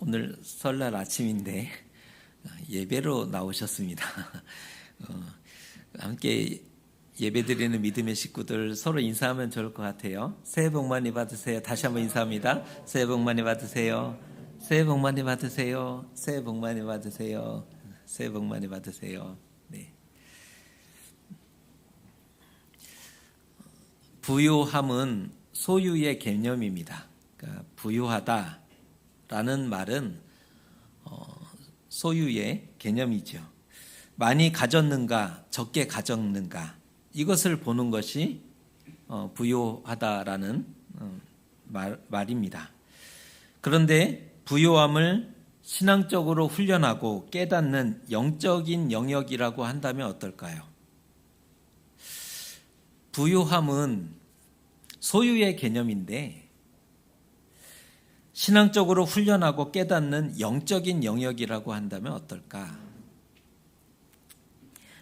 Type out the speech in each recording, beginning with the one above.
오늘 설날 아침인데 예배로 나오셨습니다. 함께 예배드리는 믿음의 식구들 서로 인사하면 좋을 것 같아요. 새해 복 많이 받으세요. 다시 한번 인사합니다. 새해 복 많이 받으세요. 새해 복 많이 받으세요. 새해 복 많이 받으세요. 새해 복 많이 받으세요. 네. 부유함은 소유의 개념입니다. 그러니까 부유하다라는 말은 소유의 개념이죠. 많이 가졌는가, 적게 가졌는가, 이것을 보는 것이 부유하다라는 말입니다. 그런데 부유함을 신앙적으로 훈련하고 깨닫는 영적인 영역이라고 한다면 어떨까요? 부유함은 소유의 개념인데 신앙적으로 훈련하고 깨닫는 영적인 영역이라고 한다면 어떨까?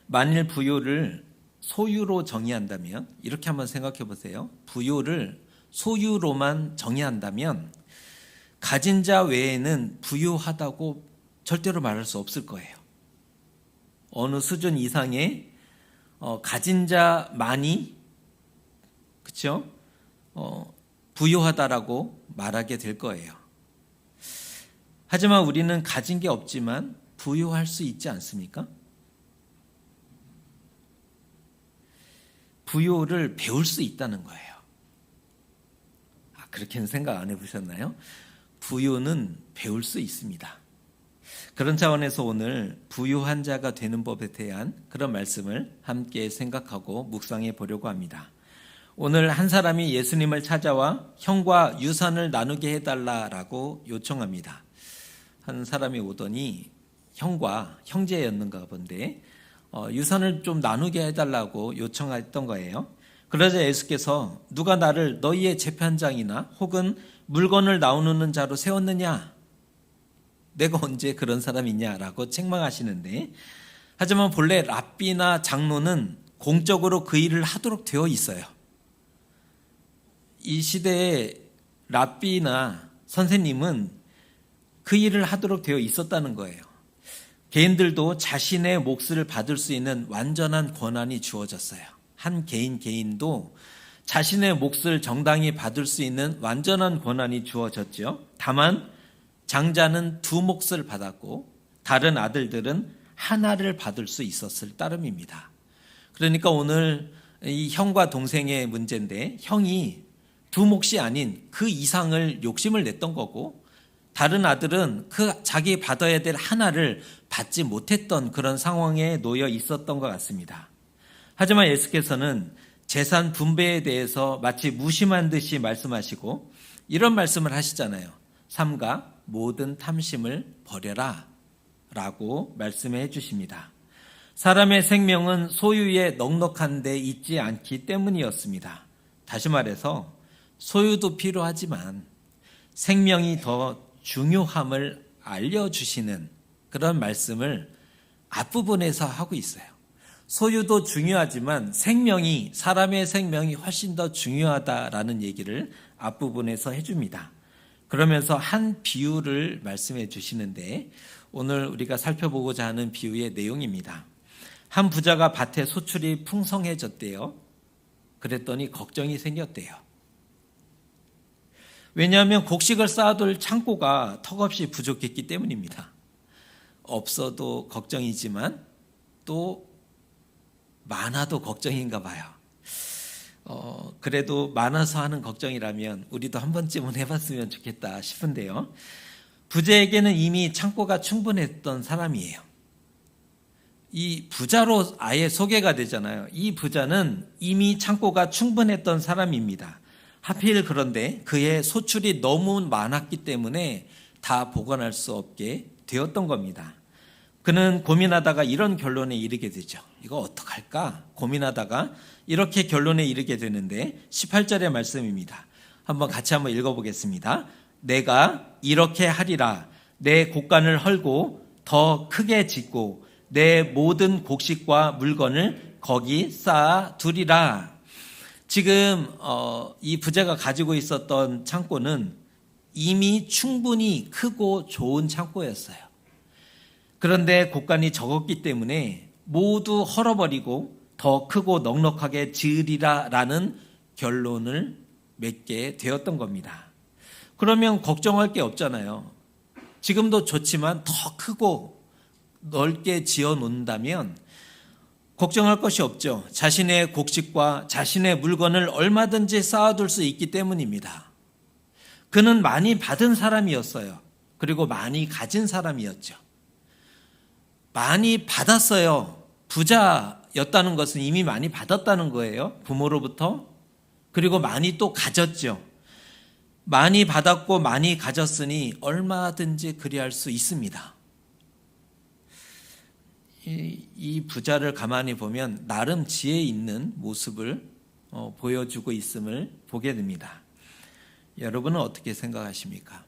만일 부유를 소유로 정의한다면 이렇게 한번 생각해 보세요. 부유를 소유로만 정의한다면 가진 자 외에는 부유하다고 절대로 말할 수 없을 거예요. 어느 수준 이상의 가진 자만이 그렇죠? 부유하다라고 말하게 될 거예요. 하지만 우리는 가진 게 없지만 부유할 수 있지 않습니까? 부유를 배울 수 있다는 거예요. 그렇게는 생각 안 해보셨나요? 부유는 배울 수 있습니다. 그런 차원에서 오늘 부유한 자가 되는 법에 대한 그런 말씀을 함께 생각하고 묵상해 보려고 합니다. 오늘 한 사람이 예수님을 찾아와 형과 유산을 나누게 해달라고 요청합니다. 한 사람이 오더니 형과 형제였는가 본데 유산을 좀 나누게 해달라고 요청했던 거예요. 그러자 예수께서 누가 나를 너희의 재판장이나 혹은 물건을 나누는 자로 세웠느냐? 내가 언제 그런 사람이냐라고 책망하시는데, 하지만 본래 랍비나 장로는 공적으로 그 일을 하도록 되어 있어요. 이 시대의 랍비나 선생님은 그 일을 하도록 되어 있었다는 거예요. 개인들도 자신의 몫을 받을 수 있는 완전한 권한이 주어졌어요. 한 개인도 자신의 몫을 정당히 받을 수 있는 완전한 권한이 주어졌죠. 다만 장자는 2몫을 받았고 다른 아들들은 하나를 받을 수 있었을 따름입니다. 그러니까 오늘 이 형과 동생의 문제인데, 형이 2몫이 아닌 그 이상을 욕심을 냈던 거고, 다른 아들은 그 자기 받아야 될 하나를 받지 못했던 그런 상황에 놓여 있었던 것 같습니다. 하지만 예수께서는 재산 분배에 대해서 마치 무심한 듯이 말씀하시고 이런 말씀을 하시잖아요. 삼가 모든 탐심을 버려라 라고 말씀해 주십니다. 사람의 생명은 소유에 넉넉한 데 있지 않기 때문이었습니다. 다시 말해서 소유도 필요하지만 생명이 더 중요함을 알려주시는 그런 말씀을 앞부분에서 하고 있어요. 소유도 중요하지만 사람의 생명이 훨씬 더 중요하다라는 얘기를 앞부분에서 해줍니다. 그러면서 한 비유를 말씀해 주시는데, 오늘 우리가 살펴보고자 하는 비유의 내용입니다. 한 부자가 밭에 소출이 풍성해졌대요. 그랬더니 걱정이 생겼대요. 왜냐하면 곡식을 쌓아둘 창고가 턱없이 부족했기 때문입니다. 없어도 걱정이지만 또 많아도 걱정인가 봐요. 그래도 많아서 하는 걱정이라면 우리도 한 번쯤은 해봤으면 좋겠다 싶은데요. 부자에게는 이미 창고가 충분했던 사람이에요. 이 부자로 아예 소개가 되잖아요. 이 부자는 이미 창고가 충분했던 사람입니다. 하필 그런데 그의 소출이 너무 많았기 때문에 다 보관할 수 없게 되었던 겁니다. 그는 고민하다가 이런 결론에 이르게 되죠. 이거 어떡할까? 고민하다가 이렇게 결론에 이르게 되는데 18절의 말씀입니다. 같이 한번 읽어보겠습니다. 내가 이렇게 하리라. 내 곡간을 헐고 더 크게 짓고 내 모든 곡식과 물건을 거기 쌓아 두리라. 지금 이 부자가 가지고 있었던 창고는 이미 충분히 크고 좋은 창고였어요. 그런데 곡간이 적었기 때문에 모두 헐어버리고 더 크고 넉넉하게 지으리라라는 결론을 맺게 되었던 겁니다. 그러면 걱정할 게 없잖아요. 지금도 좋지만 더 크고 넓게 지어 놓는다면 걱정할 것이 없죠. 자신의 곡식과 자신의 물건을 얼마든지 쌓아둘 수 있기 때문입니다. 그는 많이 받은 사람이었어요. 그리고 많이 가진 사람이었죠. 많이 받았어요. 부자였다는 것은 이미 많이 받았다는 거예요. 부모로부터. 그리고 많이 또 가졌죠. 많이 받았고 많이 가졌으니 얼마든지 그리할 수 있습니다. 이 부자를 가만히 보면 나름 지혜 있는 모습을 보여주고 있음을 보게 됩니다. 여러분은 어떻게 생각하십니까?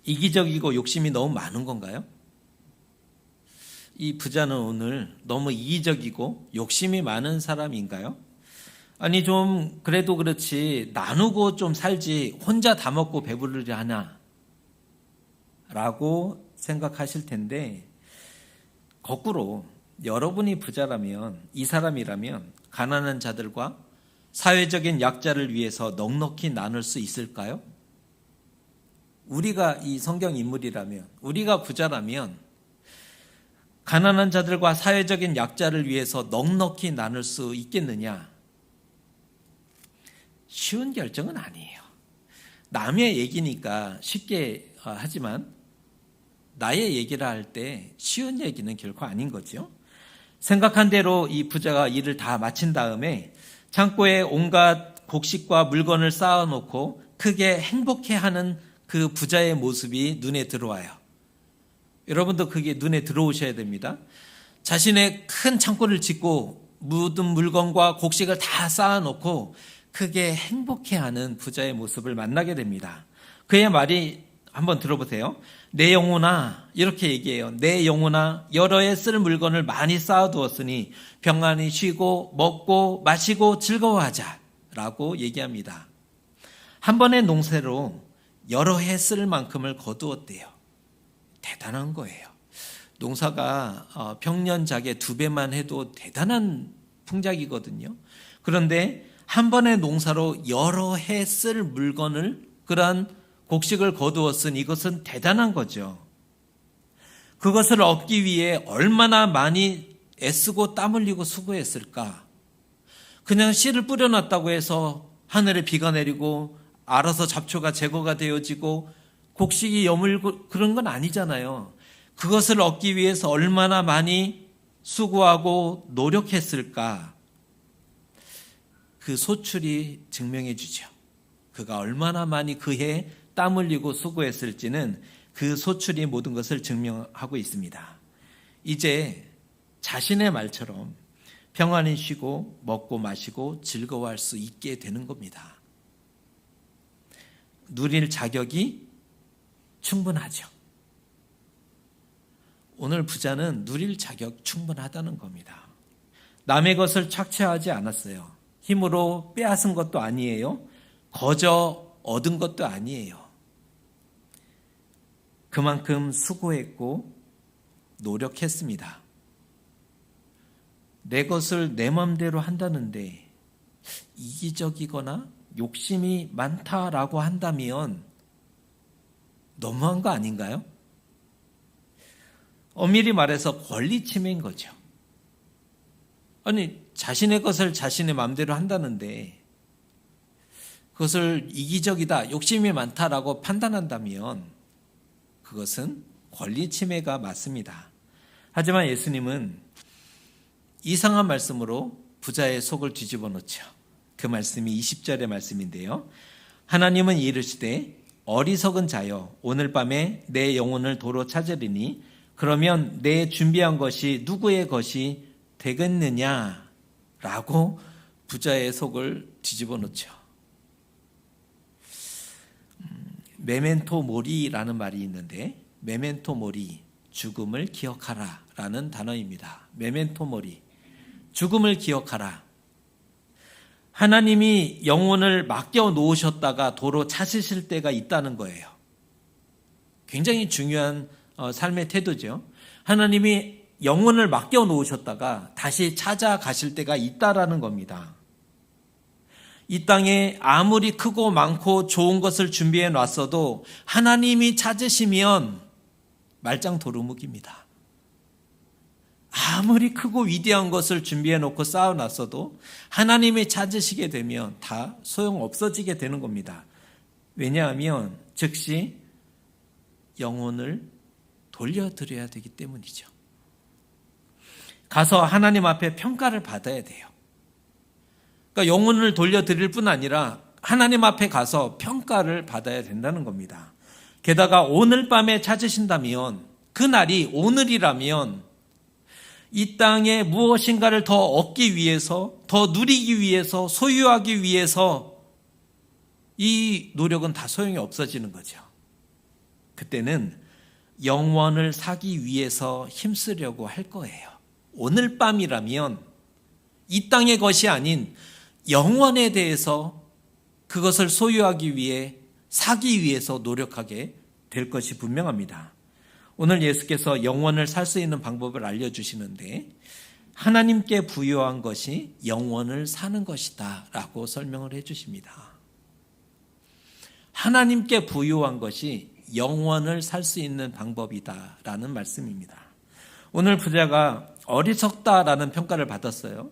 이기적이고 욕심이 너무 많은 건가요? 이 부자는 오늘 너무 이기적이고 욕심이 많은 사람인가요? 아니 좀 그래도 그렇지 나누고 좀 살지 혼자 다 먹고 배부르려 하나? 라고 생각하실 텐데 거꾸로 여러분이 부자라면 이 사람이라면 가난한 자들과 사회적인 약자를 위해서 넉넉히 나눌 수 있을까요? 우리가 이 성경 인물이라면 우리가 부자라면 가난한 자들과 사회적인 약자를 위해서 넉넉히 나눌 수 있겠느냐? 쉬운 결정은 아니에요. 남의 얘기니까 쉽게 하지만 나의 얘기를 할 때 쉬운 얘기는 결코 아닌 거죠. 생각한 대로 이 부자가 일을 다 마친 다음에 창고에 온갖 곡식과 물건을 쌓아놓고 크게 행복해하는 그 부자의 모습이 눈에 들어와요. 여러분도 그게 눈에 들어오셔야 됩니다. 자신의 큰 창고를 짓고 모든 물건과 곡식을 다 쌓아놓고 크게 행복해하는 부자의 모습을 만나게 됩니다. 그의 말이 한번 들어보세요. 내 영혼아, 이렇게 얘기해요. 내 영혼아, 여러 해 쓸 물건을 많이 쌓아두었으니 평안히 쉬고 먹고 마시고 즐거워하자 라고 얘기합니다. 한 번의 농사로 여러 해 쓸 만큼을 거두었대요. 대단한 거예요. 농사가 평년작의 2배만 해도 대단한 풍작이거든요. 그런데 한 번의 농사로 여러 해 쓸 물건을 그러한 곡식을 거두었으니 이것은 대단한 거죠. 그것을 얻기 위해 얼마나 많이 애쓰고 땀 흘리고 수고했을까. 그냥 씨를 뿌려놨다고 해서 하늘에 비가 내리고 알아서 잡초가 제거가 되어지고 곡식이 여물고 그런 건 아니잖아요. 그것을 얻기 위해서 얼마나 많이 수고하고 노력했을까. 그 소출이 증명해 주죠. 그가 얼마나 많이 그해 땀 흘리고 수고했을지는 그 소출이 모든 것을 증명하고 있습니다. 이제 자신의 말처럼 평안히 쉬고 먹고 마시고 즐거워할 수 있게 되는 겁니다. 누릴 자격이 충분하죠. 오늘 부자는 누릴 자격 충분하다는 겁니다. 남의 것을 착취하지 않았어요. 힘으로 빼앗은 것도 아니에요. 거저 얻은 것도 아니에요. 그만큼 수고했고 노력했습니다. 내 것을 내 마음대로 한다는데 이기적이거나 욕심이 많다라고 한다면 너무한 거 아닌가요? 엄밀히 말해서 권리 침해인 거죠. 아니 자신의 것을 자신의 마음대로 한다는데 그것을 이기적이다, 욕심이 많다라고 판단한다면 그것은 권리 침해가 맞습니다. 하지만 예수님은 이상한 말씀으로 부자의 속을 뒤집어 놓죠. 그 말씀이 20절의 말씀인데요. 하나님은 이르시되 어리석은 자여 오늘 밤에 내 영혼을 도로 찾으리니 그러면 내 준비한 것이 누구의 것이 되겠느냐 라고 부자의 속을 뒤집어 놓죠. 메멘토 모리라는 말이 있는데 메멘토 모리, 죽음을 기억하라 라는 단어입니다. 메멘토 모리, 죽음을 기억하라. 하나님이 영혼을 맡겨 놓으셨다가 도로 찾으실 때가 있다는 거예요. 굉장히 중요한 삶의 태도죠. 하나님이 영혼을 맡겨 놓으셨다가 다시 찾아가실 때가 있다라는 겁니다. 이 땅에 아무리 크고 많고 좋은 것을 준비해 놨어도 하나님이 찾으시면 말짱 도루묵입니다. 아무리 크고 위대한 것을 준비해 놓고 쌓아놨어도 하나님이 찾으시게 되면 다 소용 없어지게 되는 겁니다. 왜냐하면 즉시 영혼을 돌려드려야 되기 때문이죠. 가서 하나님 앞에 평가를 받아야 돼요. 그러니까 영혼을 돌려드릴 뿐 아니라 하나님 앞에 가서 평가를 받아야 된다는 겁니다. 게다가 오늘 밤에 찾으신다면, 그날이 오늘이라면 이 땅에 무엇인가를 더 얻기 위해서, 더 누리기 위해서, 소유하기 위해서 이 노력은 다 소용이 없어지는 거죠. 그때는 영원을 사기 위해서 힘쓰려고 할 거예요. 오늘 밤이라면 이 땅의 것이 아닌 영원에 대해서 그것을 소유하기 위해, 사기 위해서 노력하게 될 것이 분명합니다. 오늘 예수께서 영원을 살 수 있는 방법을 알려주시는데, 하나님께 부여한 것이 영원을 사는 것이다 라고 설명을 해주십니다. 하나님께 부여한 것이 영원을 살 수 있는 방법이다 라는 말씀입니다. 오늘 부자가 어리석다라는 평가를 받았어요.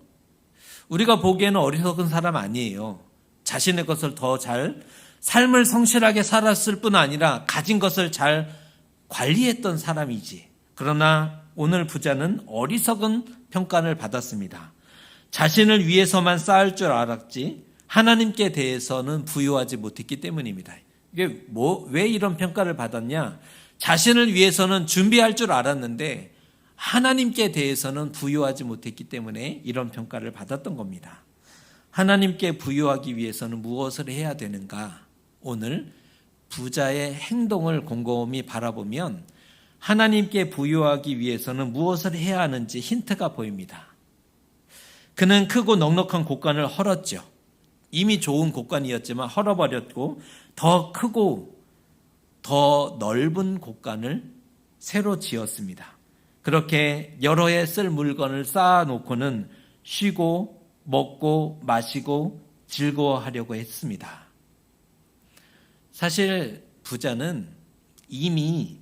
우리가 보기에는 어리석은 사람 아니에요. 자신의 것을 더 잘, 삶을 성실하게 살았을 뿐 아니라 가진 것을 잘 관리했던 사람이지. 그러나 오늘 부자는 어리석은 평가를 받았습니다. 자신을 위해서만 쌓을 줄 알았지 하나님께 대해서는 부여하지 못했기 때문입니다. 이게 왜 이런 평가를 받았냐? 자신을 위해서는 준비할 줄 알았는데 하나님께 대해서는 부여하지 못했기 때문에 이런 평가를 받았던 겁니다. 하나님께 부여하기 위해서는 무엇을 해야 되는가? 오늘 부자의 행동을 곰곰이 바라보면 하나님께 부여하기 위해서는 무엇을 해야 하는지 힌트가 보입니다. 그는 크고 넉넉한 곳간을 헐었죠. 이미 좋은 곳간이었지만 헐어버렸고 더 크고 더 넓은 곳간을 새로 지었습니다. 그렇게 여러 해 쓸 물건을 쌓아놓고는 쉬고 먹고 마시고 즐거워하려고 했습니다. 사실 부자는 이미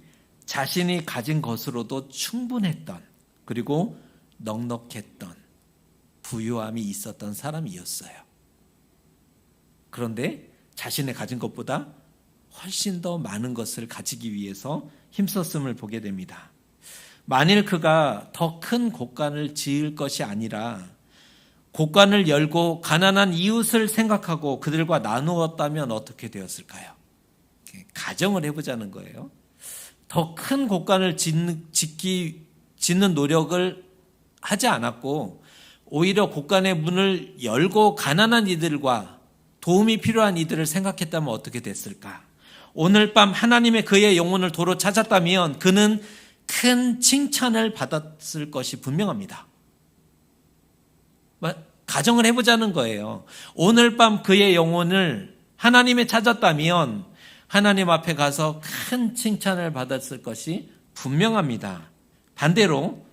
자신이 가진 것으로도 충분했던, 그리고 넉넉했던, 부유함이 있었던 사람이었어요. 그런데 자신의 가진 것보다 훨씬 더 많은 것을 가지기 위해서 힘썼음을 보게 됩니다. 만일 그가 더 큰 곳간을 지을 것이 아니라 곳간을 열고 가난한 이웃을 생각하고 그들과 나누었다면 어떻게 되었을까요? 가정을 해보자는 거예요. 더 큰 곳간을 짓는 노력을 하지 않았고 오히려 곳간의 문을 열고 가난한 이들과 도움이 필요한 이들을 생각했다면 어떻게 됐을까? 오늘 밤 하나님의 그의 영혼을 도로 찾았다면 그는 큰 칭찬을 받았을 것이 분명합니다. 가정을 해보자는 거예요. 오늘 밤 그의 영혼을 하나님이 찾았다면 하나님 앞에 가서 큰 칭찬을 받았을 것이 분명합니다. 반대로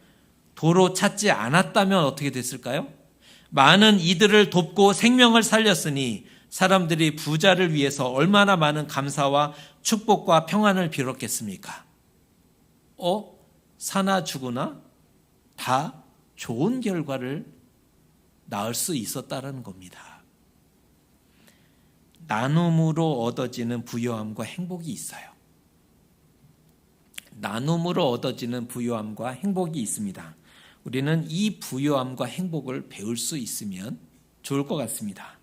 도로 찾지 않았다면 어떻게 됐을까요? 많은 이들을 돕고 생명을 살렸으니 사람들이 부자를 위해서 얼마나 많은 감사와 축복과 평안을 빌었겠습니까? 사나 죽으나 다 좋은 결과를 낳을 수 있었다는 겁니다. 나눔으로 얻어지는 부유함과 행복이 있어요. 나눔으로 얻어지는 부유함과 행복이 있습니다. 우리는 이 부유함과 행복을 배울 수 있으면 좋을 것 같습니다.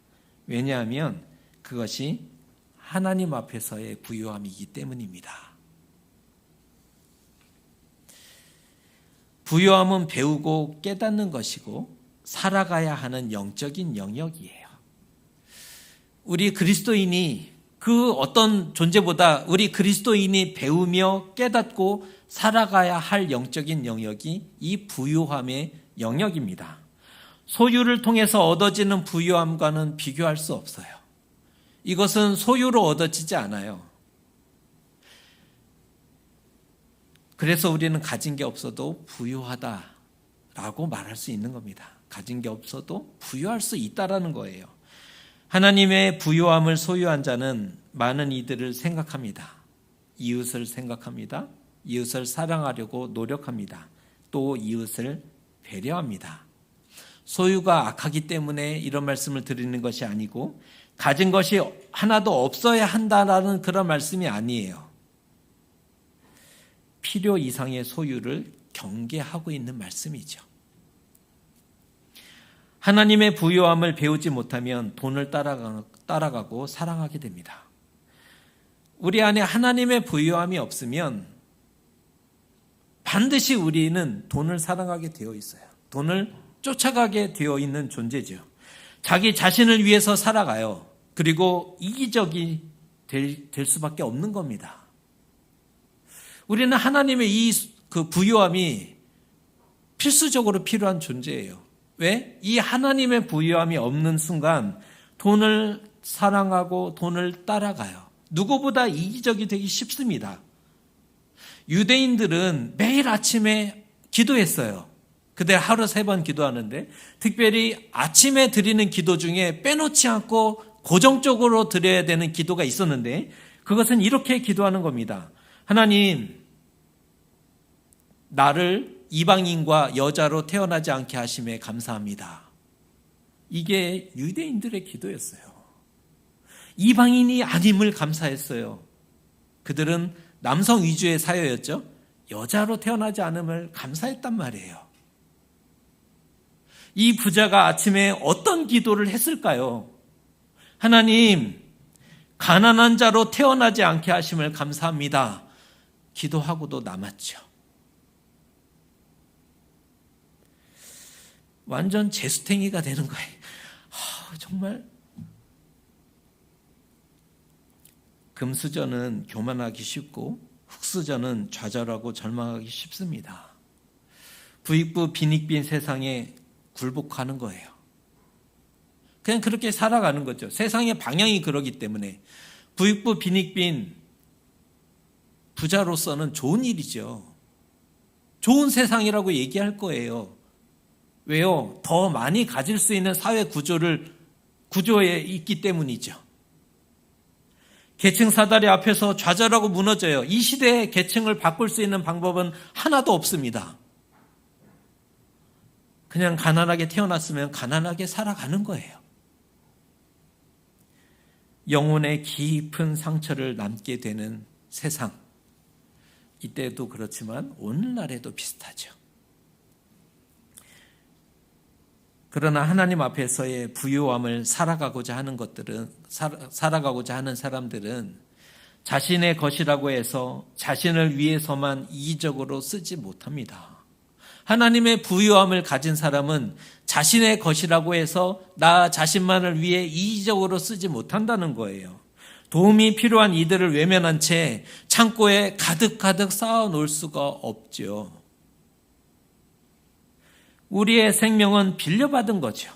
왜냐하면 그것이 하나님 앞에서의 부유함이기 때문입니다. 부유함은 배우고 깨닫는 것이고 살아가야 하는 영적인 영역이에요. 우리 그리스도인이 그 어떤 존재보다 우리 그리스도인이 배우며 깨닫고 살아가야 할 영적인 영역이 이 부유함의 영역입니다. 소유를 통해서 얻어지는 부유함과는 비교할 수 없어요. 이것은 소유로 얻어지지 않아요. 그래서 우리는 가진 게 없어도 부유하다라고 말할 수 있는 겁니다. 가진 게 없어도 부유할 수 있다라는 거예요. 하나님의 부유함을 소유한 자는 많은 이들을 생각합니다. 이웃을 생각합니다. 이웃을 사랑하려고 노력합니다. 또 이웃을 배려합니다. 소유가 악하기 때문에 이런 말씀을 드리는 것이 아니고 가진 것이 하나도 없어야 한다라는 그런 말씀이 아니에요. 필요 이상의 소유를 경계하고 있는 말씀이죠. 하나님의 부유함을 배우지 못하면 돈을 따라가고 사랑하게 됩니다. 우리 안에 하나님의 부유함이 없으면 반드시 우리는 돈을 사랑하게 되어 있어요. 돈을 쫓아가게 되어 있는 존재죠. 자기 자신을 위해서 살아가요. 그리고 이기적이 될 수밖에 없는 겁니다. 우리는 하나님의 그 부유함이 필수적으로 필요한 존재예요. 왜? 이 하나님의 부유함이 없는 순간 돈을 사랑하고 돈을 따라가요. 누구보다 이기적이 되기 쉽습니다. 유대인들은 매일 아침에 기도했어요. 그들 하루 3번 기도하는데 특별히 아침에 드리는 기도 중에 빼놓지 않고 고정적으로 드려야 되는 기도가 있었는데 그것은 이렇게 기도하는 겁니다. 하나님, 나를 이방인과 여자로 태어나지 않게 하심에 감사합니다. 이게 유대인들의 기도였어요. 이방인이 아님을 감사했어요. 그들은 남성 위주의 사회였죠. 여자로 태어나지 않음을 감사했단 말이에요. 이 부자가 아침에 어떤 기도를 했을까요? 하나님, 가난한 자로 태어나지 않게 하심을 감사합니다. 기도하고도 남았죠. 완전 재수탱이가 되는 거예요. 정말 금수저는 교만하기 쉽고 흙수저는 좌절하고 절망하기 쉽습니다. 부익부 빈익빈 세상에 굴복하는 거예요. 그냥 그렇게 살아가는 거죠. 세상의 방향이 그러기 때문에 부익부 빈익빈 부자로서는 좋은 일이죠. 좋은 세상이라고 얘기할 거예요. 왜요? 더 많이 가질 수 있는 사회 구조에 있기 때문이죠. 계층 사다리 앞에서 좌절하고 무너져요. 이 시대에 계층을 바꿀 수 있는 방법은 하나도 없습니다. 그냥 가난하게 태어났으면 가난하게 살아가는 거예요. 영혼의 깊은 상처를 남게 되는 세상. 이때도 그렇지만 오늘날에도 비슷하죠. 그러나 하나님 앞에서의 부유함을 살아가고자 하는 사람들은 자신의 것이라고 해서 자신을 위해서만 이기적으로 쓰지 못합니다. 하나님의 부유함을 가진 사람은 자신의 것이라고 해서 나 자신만을 위해 이기적으로 쓰지 못한다는 거예요. 도움이 필요한 이들을 외면한 채 창고에 가득 쌓아 놓을 수가 없죠. 우리의 생명은 빌려받은 거죠.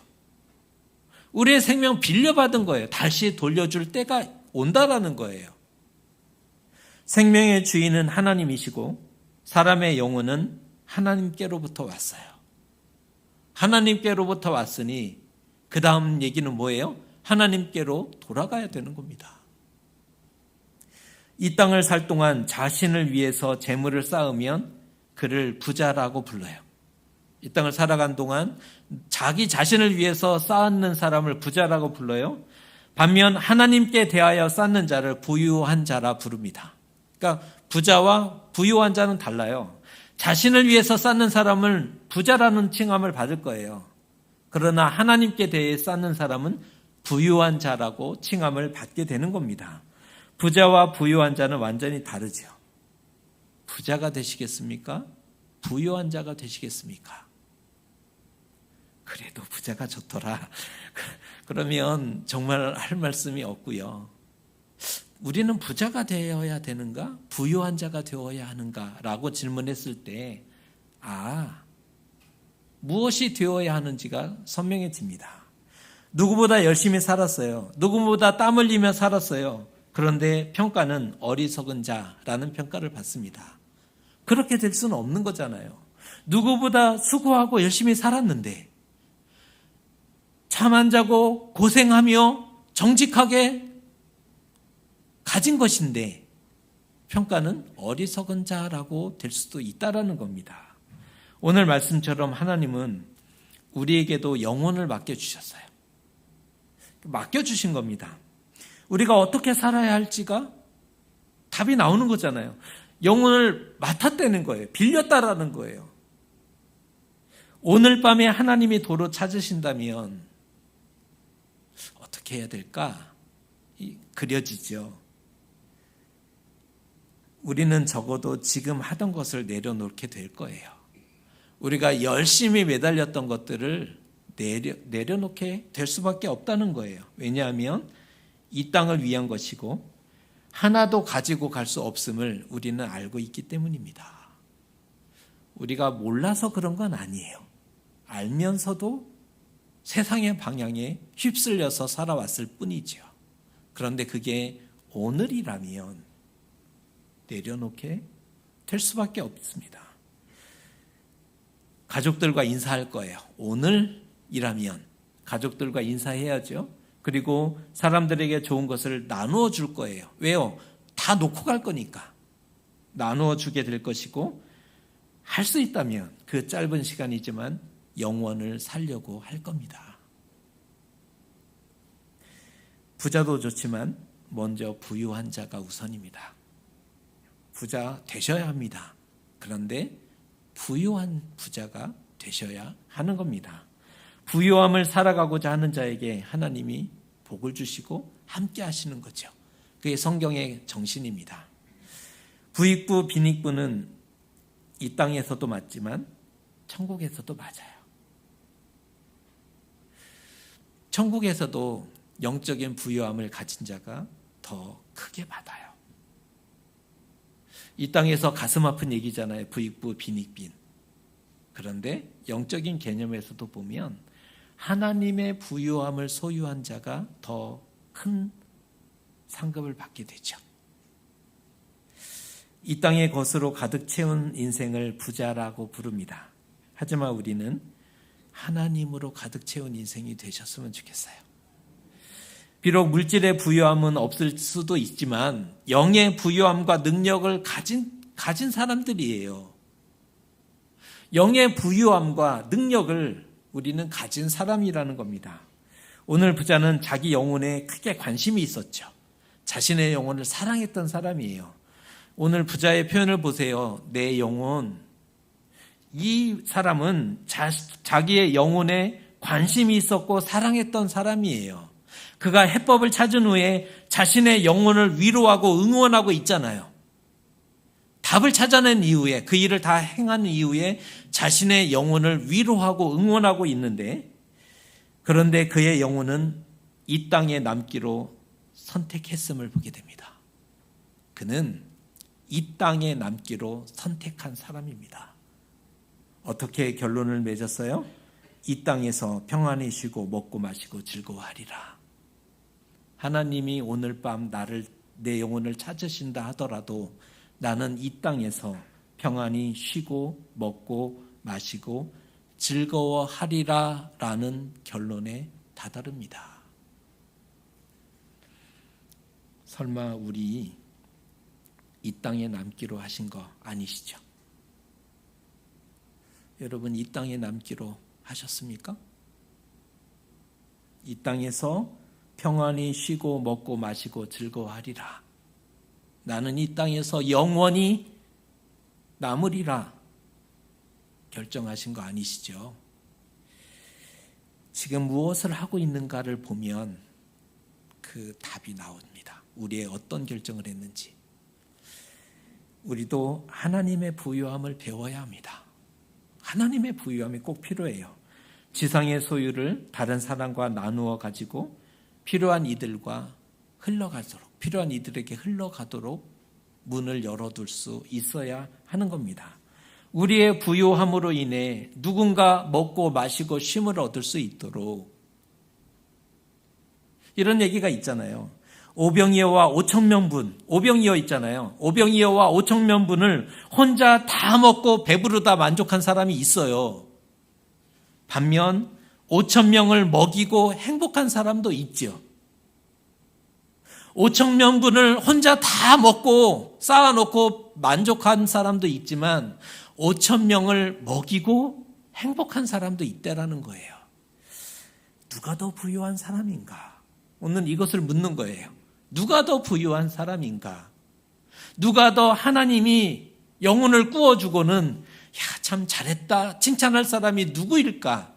우리의 생명 빌려받은 거예요. 다시 돌려줄 때가 온다라는 거예요. 생명의 주인은 하나님이시고 사람의 영혼은 하나님께로부터 왔어요. 하나님께로부터 왔으니 그 다음 얘기는 뭐예요? 하나님께로 돌아가야 되는 겁니다. 이 땅을 살 동안 자신을 위해서 재물을 쌓으면 그를 부자라고 불러요. 이 땅을 살아간 동안 자기 자신을 위해서 쌓는 사람을 부자라고 불러요. 반면 하나님께 대하여 쌓는 자를 부유한 자라 부릅니다. 그러니까 부자와 부유한 자는 달라요. 자신을 위해서 쌓는 사람은 부자라는 칭함을 받을 거예요. 그러나 하나님께 대해 쌓는 사람은 부유한 자라고 칭함을 받게 되는 겁니다. 부자와 부유한 자는 완전히 다르죠. 부자가 되시겠습니까? 부유한 자가 되시겠습니까? 그래도 부자가 좋더라. 그러면 정말 할 말씀이 없고요. 우리는 부자가 되어야 되는가? 부유한 자가 되어야 하는가? 라고 질문했을 때 무엇이 되어야 하는지가 선명해집니다. 누구보다 열심히 살았어요. 누구보다 땀 흘리며 살았어요. 그런데 평가는 어리석은 자라는 평가를 받습니다. 그렇게 될 수는 없는 거잖아요. 누구보다 수고하고 열심히 살았는데 잠 안 자고 고생하며 정직하게 가진 것인데 평가는 어리석은 자라고 될 수도 있다라는 겁니다. 오늘 말씀처럼 하나님은 우리에게도 영혼을 맡겨주셨어요. 맡겨주신 겁니다. 우리가 어떻게 살아야 할지가 답이 나오는 거잖아요. 영혼을 맡았다는 거예요. 빌렸다라는 거예요. 오늘 밤에 하나님이 도로 찾으신다면 어떻게 해야 될까? 그려지죠. 우리는 적어도 지금 하던 것을 내려놓게 될 거예요. 우리가 열심히 매달렸던 것들을 내려놓게 될 수밖에 없다는 거예요. 왜냐하면 이 땅을 위한 것이고 하나도 가지고 갈 수 없음을 우리는 알고 있기 때문입니다. 우리가 몰라서 그런 건 아니에요. 알면서도 세상의 방향에 휩쓸려서 살아왔을 뿐이죠. 그런데 그게 오늘이라면 내려놓게 될 수밖에 없습니다. 가족들과 인사할 거예요. 오늘이라면 가족들과 인사해야죠. 그리고 사람들에게 좋은 것을 나누어 줄 거예요. 왜요? 다 놓고 갈 거니까. 나누어 주게 될 것이고 할 수 있다면 그 짧은 시간이지만 영원을 살려고 할 겁니다. 부자도 좋지만 먼저 부유한 자가 우선입니다. 부자 되셔야 합니다. 그런데 부유한 부자가 되셔야 하는 겁니다. 부유함을 살아가고자 하는 자에게 하나님이 복을 주시고 함께 하시는 거죠. 그게 성경의 정신입니다. 부익부, 빈익부는 이 땅에서도 맞지만 천국에서도 맞아요. 천국에서도 영적인 부유함을 가진 자가 더 크게 받아요. 이 땅에서 가슴 아픈 얘기잖아요. 부익부, 빈익빈. 그런데 영적인 개념에서도 보면 하나님의 부유함을 소유한 자가 더 큰 상급을 받게 되죠. 이 땅의 것으로 가득 채운 인생을 부자라고 부릅니다. 하지만 우리는 하나님으로 가득 채운 인생이 되셨으면 좋겠어요. 비록 물질의 부유함은 없을 수도 있지만 영의 부유함과 능력을 가진 사람들이에요. 영의 부유함과 능력을 우리는 가진 사람이라는 겁니다. 오늘 부자는 자기 영혼에 크게 관심이 있었죠. 자신의 영혼을 사랑했던 사람이에요. 오늘 부자의 표현을 보세요. 내 영혼. 이 사람은 자기의 영혼에 관심이 있었고 사랑했던 사람이에요. 그가 해법을 찾은 후에 자신의 영혼을 위로하고 응원하고 있잖아요. 답을 찾아낸 이후에 그 일을 다 행한 이후에 자신의 영혼을 위로하고 응원하고 있는데 그런데 그의 영혼은 이 땅에 남기로 선택했음을 보게 됩니다. 그는 이 땅에 남기로 선택한 사람입니다. 어떻게 결론을 맺었어요? 이 땅에서 평안히 쉬고 먹고 마시고 즐거워하리라. 하나님이 오늘 밤 내 영혼을 찾으신다 하더라도 나는 이 땅에서 평안히 쉬고 먹고 마시고 즐거워하리라 라는 결론에 다다릅니다. 설마 우리 이 땅에 남기로 하신 거 아니시죠? 여러분 이 땅에 남기로 하셨습니까? 이 땅에서 평안히 쉬고 먹고 마시고 즐거워하리라. 나는 이 땅에서 영원히 남으리라 결정하신 거 아니시죠? 지금 무엇을 하고 있는가를 보면 그 답이 나옵니다. 우리의 어떤 결정을 했는지. 우리도 하나님의 부유함을 배워야 합니다. 하나님의 부유함이 꼭 필요해요. 지상의 소유를 다른 사람과 나누어 가지고 필요한 이들에게 흘러가도록 문을 열어둘 수 있어야 하는 겁니다. 우리의 부유함으로 인해 누군가 먹고 마시고 쉼을 얻을 수 있도록 이런 얘기가 있잖아요. 오병이어와 5,000명분, 오병이어 있잖아요. 오병이어와 5,000명분을 혼자 다 먹고 배부르다 만족한 사람이 있어요. 반면 5,000명을 먹이고 행복한 사람도 있죠. 5,000명분을 혼자 다 먹고 쌓아놓고 만족한 사람도 있지만 5,000명을 먹이고 행복한 사람도 있다라는 거예요. 누가 더 부유한 사람인가? 오늘 이것을 묻는 거예요. 누가 더 부유한 사람인가? 누가 더 하나님이 영혼을 꾸어주고는 참 잘했다 칭찬할 사람이 누구일까?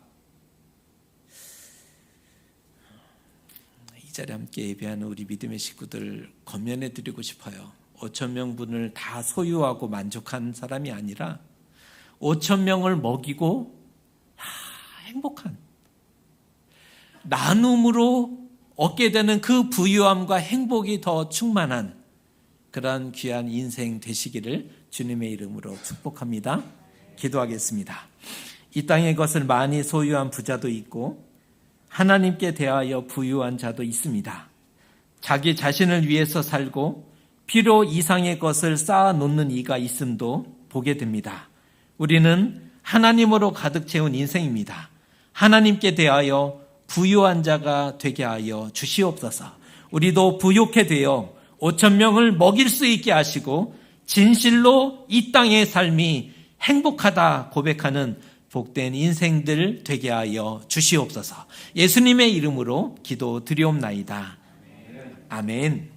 이 자리에 함께 예배하는 우리 믿음의 식구들 권면해 드리고 싶어요. 5,000명분을 다 소유하고 만족한 사람이 아니라 5,000명을 먹이고 행복한 나눔으로 얻게 되는 그 부유함과 행복이 더 충만한 그러한 귀한 인생 되시기를 주님의 이름으로 축복합니다. 기도하겠습니다. 이 땅의 것을 많이 소유한 부자도 있고 하나님께 대하여 부유한 자도 있습니다. 자기 자신을 위해서 살고 필요 이상의 것을 쌓아놓는 이가 있음도 보게 됩니다. 우리는 하나님으로 가득 채운 인생입니다. 하나님께 대하여 부유한 자가 되게 하여 주시옵소서. 우리도 부욕해 되어 5,000명을 먹일 수 있게 하시고 진실로 이 땅의 삶이 행복하다 고백하는 복된 인생들 되게 하여 주시옵소서. 예수님의 이름으로 기도드리옵나이다. 아멘.